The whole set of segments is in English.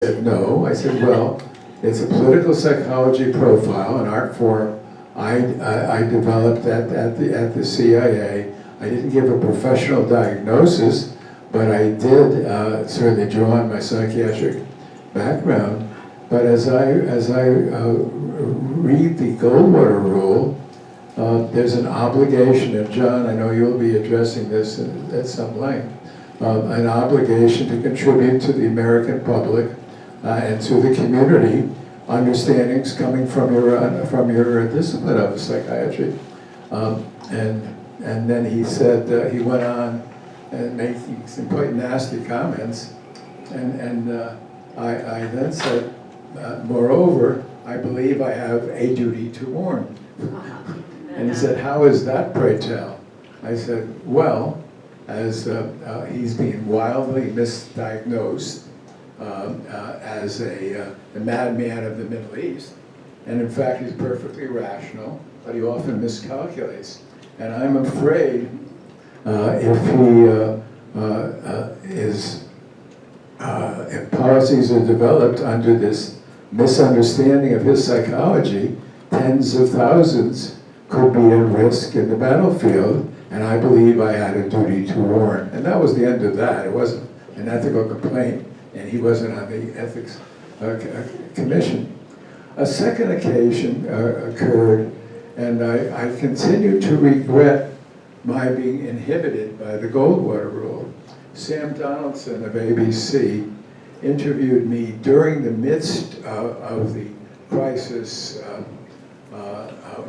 said, no. I said, well, it's a political psychology profile, an art form I developed at the CIA. I didn't give a professional diagnosis, but I did certainly draw on my psychiatric background. But as I read the Goldwater rule, there's an obligation, and John, I know you'll be addressing this at some length, an obligation to contribute to the American public and to the community understandings coming from your discipline of psychiatry. And then he said, he went on and made some quite nasty comments, and I then said, moreover, I believe I have a duty to warn. And he said, how is that, pray tell? I said, well, as he's being wildly misdiagnosed as a madman of the Middle East. And in fact, he's perfectly rational, but he often miscalculates. And I'm afraid if policies are developed under this misunderstanding of his psychology, tens of thousands could be at risk in the battlefield, and I believe I had a duty to warn. And that was the end of that. It wasn't an ethical complaint, and he wasn't on the ethics commission. A second occasion occurred, and I continue to regret my being inhibited by the Goldwater rule. Sam Donaldson of ABC interviewed me during the midst of the crisis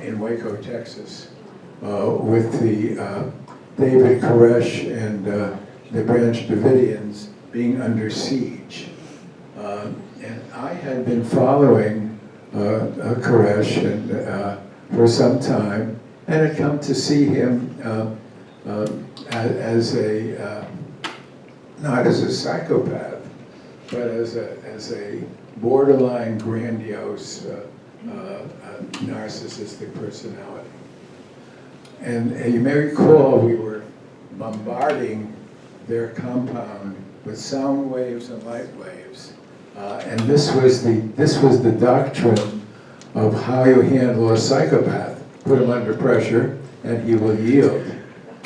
in Waco, Texas, with the David Koresh and the Branch Davidians being under siege. And I had been following Koresh for some time, and had come to see him as not as a psychopath, but as a borderline grandiose narcissistic personality. And you may recall we were bombarding their compound with sound waves and light waves, and this was the doctrine of how you handle a psychopath. Put him under pressure, and he will yield.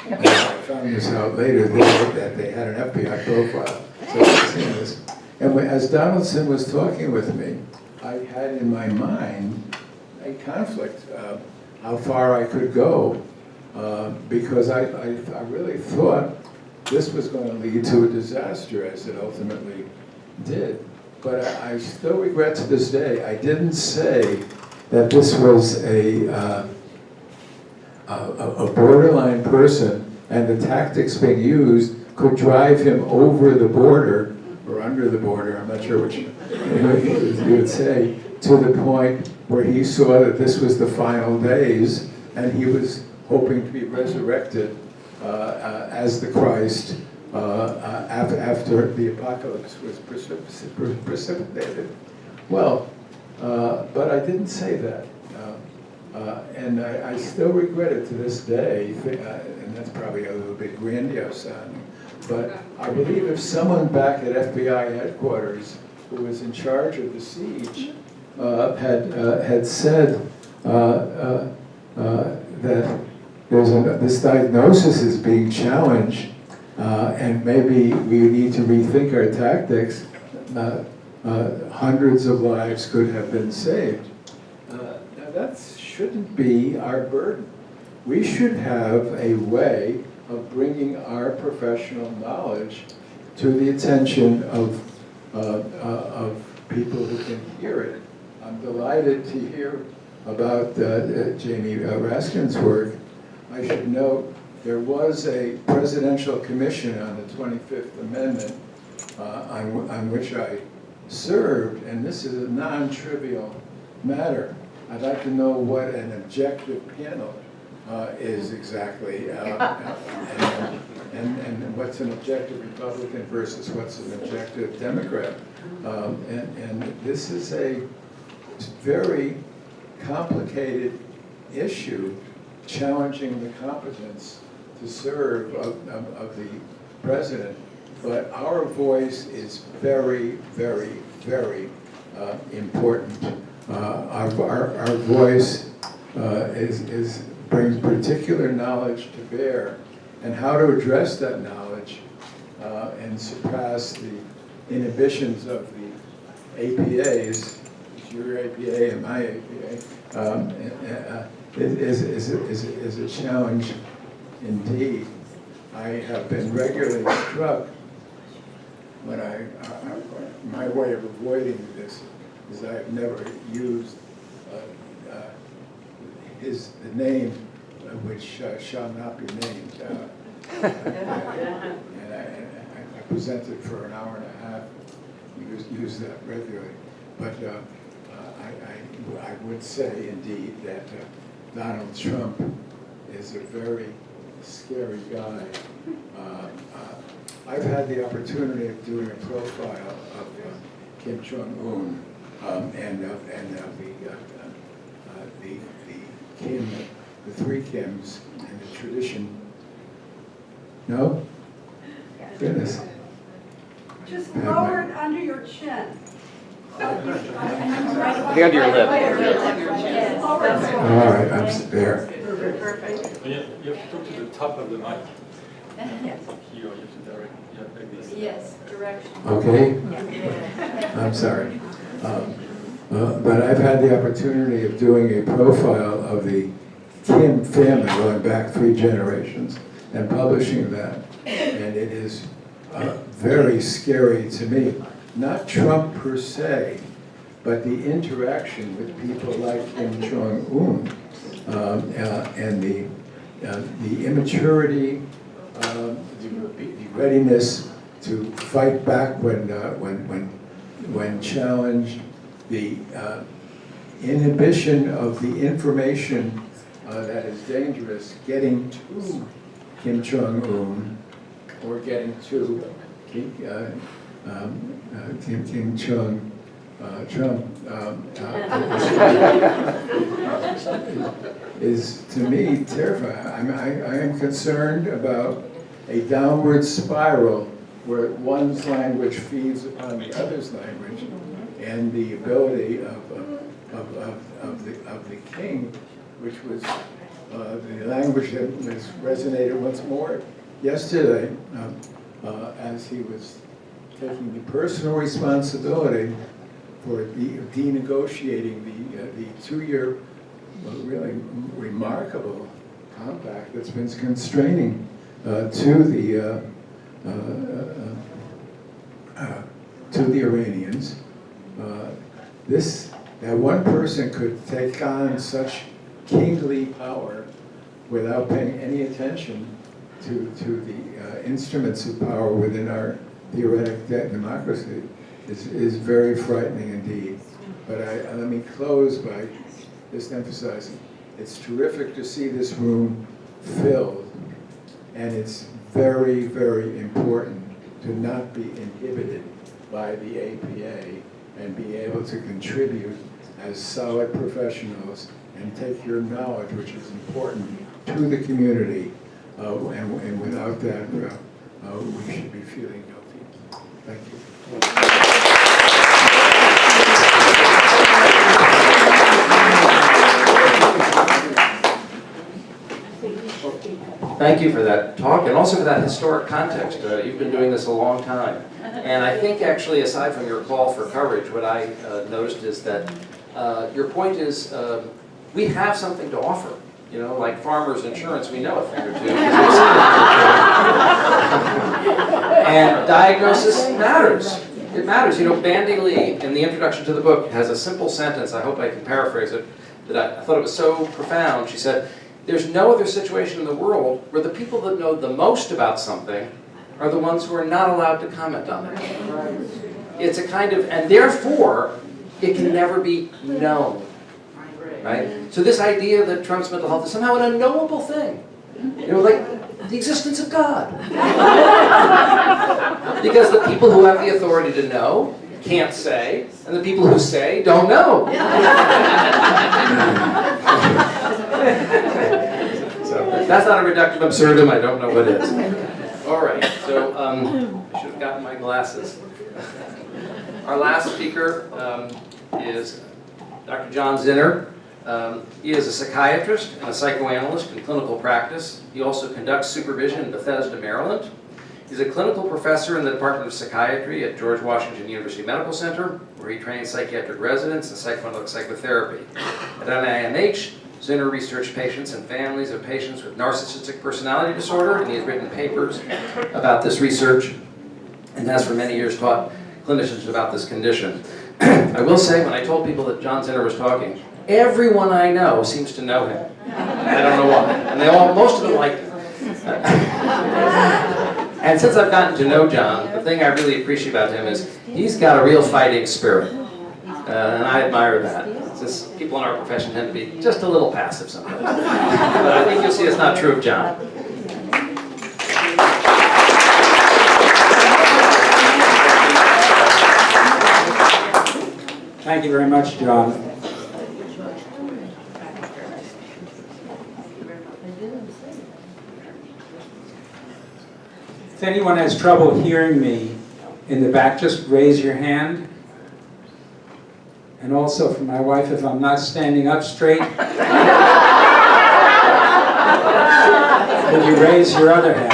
And I found this out later that they had an FBI profile. So I've seen this. And as Donaldson was talking with me, I had in my mind a conflict, how far I could go, because I really thought this was going to lead to a disaster, as it ultimately did. But I still regret to this day, I didn't say that this was a borderline person, and the tactics being used could drive him over the border, or under the border, I'm not sure which you would say, to the point where he saw that this was the final days, and he was hoping to be resurrected as the Christ after the apocalypse was precipitated. Well, but I didn't say that. And I still regret it to this day, and that's probably a little bit grandiose sounding, but I believe if someone back at FBI headquarters who was in charge of the siege had said that this diagnosis is being challenged, and maybe we need to rethink our tactics, hundreds of lives could have been saved. Now that shouldn't be our burden. We should have a way of bringing our professional knowledge to the attention of people who can hear it. I'm delighted to hear about Jamie Raskin's work. I should note there was a presidential commission on the 25th Amendment on which I served, and this is a non-trivial matter. I'd like to know what an objective panel is exactly, and what's an objective Republican versus what's an objective Democrat. And this is a very complicated issue, challenging the competence to serve of the president but our voice is very, very, very important. Our voice brings particular knowledge to bear, and how to address that knowledge and surpass the inhibitions of the APAs, your APA and my APA, is a challenge indeed. I have been regularly struck when my way of avoiding this is I have never used the name which shall not be named. And I presented for an hour and a half, use that regularly. But I would say indeed that Donald Trump is a very scary guy. I've had the opportunity of doing a profile of Kim Jong-un and the three Kims in the tradition. No? Goodness. Just lower it under your chin. Under your lip. All right, I'm there. Perfect. You have to talk to the top of the mic. Yes. Here, you have to direct, like this. Yes, direction. Okay? I'm sorry. But I've had the opportunity of doing a profile of the Kim family going back 3 generations and publishing that. And it is very scary to me. Not Trump per se, but the interaction with people like Kim Jong-un and the immaturity, the readiness to fight back when challenged, the inhibition of the information that is dangerous getting to Kim Jong-un or getting to Kim Jong Trump is to me terrifying. I am concerned about a downward spiral where one's language feeds upon the other's language, and the ability of the king, which was the language that was resonated once more yesterday, as he was taking the personal responsibility for denegotiating the 2-year really remarkable compact that's been constraining to the Iranians. That one person could take on such kingly power without paying any attention to the instruments of power within our theoretic democracy is very frightening indeed. But let me close by just emphasizing, it's terrific to see this room filled, and it's very, very important to not be inhibited by the APA and be able to contribute as solid professionals and take your knowledge, which is important, to the community. And without that, we should be feeling guilty. Thank you. Thank you for that talk, and also for that historic context. You've been doing this a long time. And I think actually, aside from your call for coverage, what I noticed is that your point is we have something to offer. You know, like farmers insurance, we know a thing or two. And diagnosis matters. It matters. You know, Bandy Lee, in the introduction to the book, has a simple sentence, I hope I can paraphrase it, that I thought it was so profound. She said, there's no other situation in the world where the people that know the most about something are the ones who are not allowed to comment on it. It's a kind of, and therefore, it can never be known. Right? So this idea that Trump's mental health is somehow an unknowable thing, you know, like the existence of God. Because the people who have the authority to know can't say, and the people who say don't know. So that's not a reductive absurdum, I don't know what is. All right, so I should have gotten my glasses. Our last speaker is Dr. John Zinner. He is a psychiatrist and a psychoanalyst in clinical practice. He also conducts supervision in Bethesda, Maryland. He's a clinical professor in the Department of Psychiatry at George Washington University Medical Center, where he trains psychiatric residents in psychoanalytic psychotherapy. At NIMH, Zinner researched patients and families of patients with narcissistic personality disorder, and he has written papers about this research and has for many years taught clinicians about this condition. I will say, when I told people that John Zinner was talking, everyone I know seems to know him. I don't know why. And most of them liked him. And since I've gotten to know John, the thing I really appreciate about him is he's got a real fighting spirit. And I admire that. Since people in our profession tend to be just a little passive sometimes. But I think you'll see it's not true of John. Thank you very much, John. If anyone has trouble hearing me in the back, just raise your hand. And also for my wife, if I'm not standing up straight, would you raise your other hand?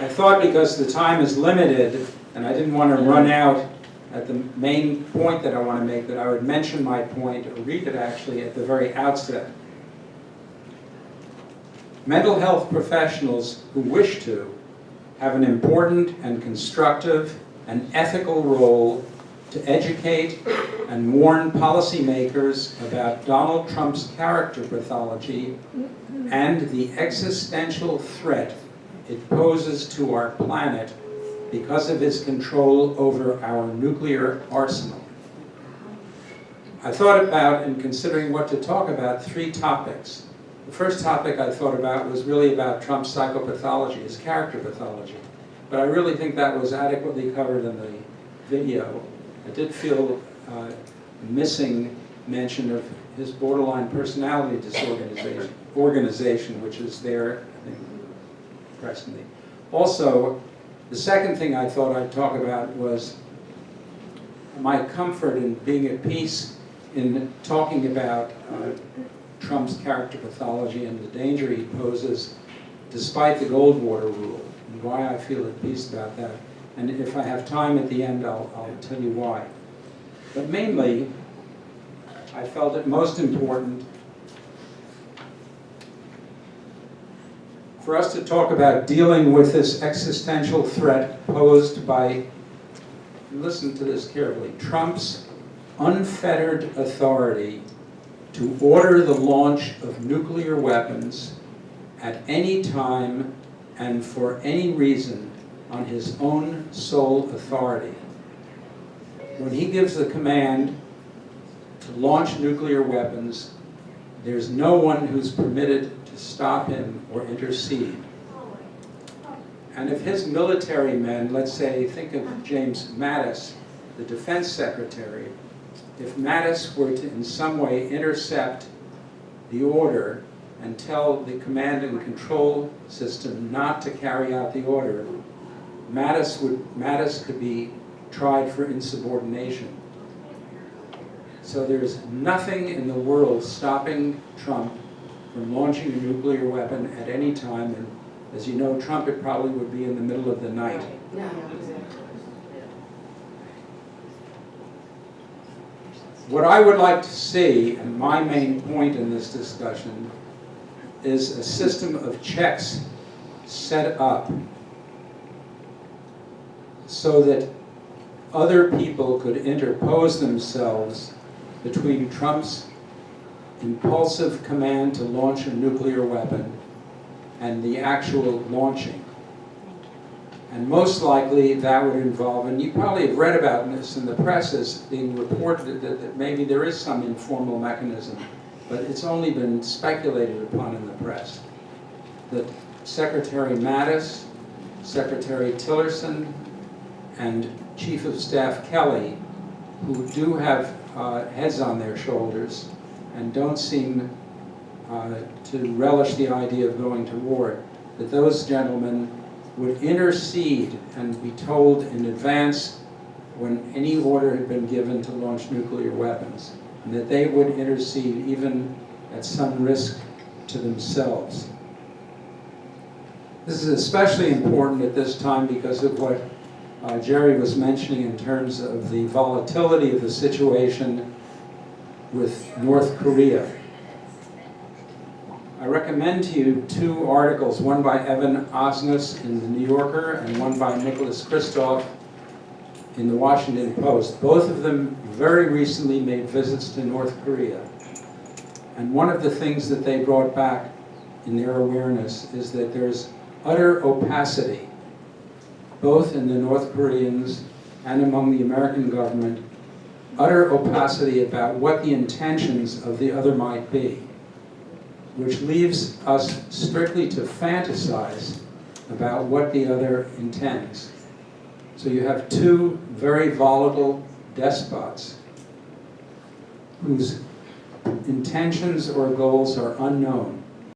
I thought because the time is limited, and I didn't want to run out at the main point that I want to make, that I would mention my point, or read it actually, at the very outset. Mental health professionals who wish to have an important and constructive and ethical role to educate and warn policymakers about Donald Trump's character pathology and the existential threat it poses to our planet because of his control over our nuclear arsenal. I thought about, in considering what to talk about, 3 topics. The first topic I thought about was really about Trump's psychopathology, his character pathology. But I really think that was adequately covered in the video. I did feel missing mention of his borderline personality disorganization, which is there, I think, presently. Also, the second thing I thought I'd talk about was my comfort in being at peace in talking about Trump's character pathology and the danger he poses despite the Goldwater rule, and why I feel at peace about that. And if I have time at the end, I'll tell you why. But mainly, I felt it most important for us to talk about dealing with this existential threat posed by, listen to this carefully, Trump's unfettered authority to order the launch of nuclear weapons at any time and for any reason on his own sole authority. When he gives the command to launch nuclear weapons, there's no one who's permitted to stop him or intercede. And if his military men, let's say, think of James Mattis, the defense secretary, if Mattis were to in some way intercept the order and tell the command and control system not to carry out the order, Mattis could be tried for insubordination. So there's nothing in the world stopping Trump from launching a nuclear weapon at any time, and as you know, Trump, it probably would be in the middle of the night. What I would like to see, and my main point in this discussion, is a system of checks set up so that other people could interpose themselves between Trump's impulsive command to launch a nuclear weapon and the actual launching. And most likely that would involve, and you probably have read about this in the press as being reported that maybe there is some informal mechanism, but it's only been speculated upon in the press, that Secretary Mattis, Secretary Tillerson, and Chief of Staff Kelly, who do have heads on their shoulders, and don't seem to relish the idea of going to war, that those gentlemen would intercede and be told in advance when any order had been given to launch nuclear weapons, and that they would intercede even at some risk to themselves. This is especially important at this time because of what Jerry was mentioning in terms of the volatility of the situation with North Korea. I recommend to you two articles, one by Evan Osnes in the New Yorker and one by Nicholas Kristof in the Washington Post. Both of them very recently made visits to North Korea. And one of the things that they brought back in their awareness is that there's utter opacity, both in the North Koreans and among the American government, utter opacity about what the intentions of the other might be, which leaves us strictly to fantasize about what the other intends. So you have two very volatile despots whose intentions or goals are unknown.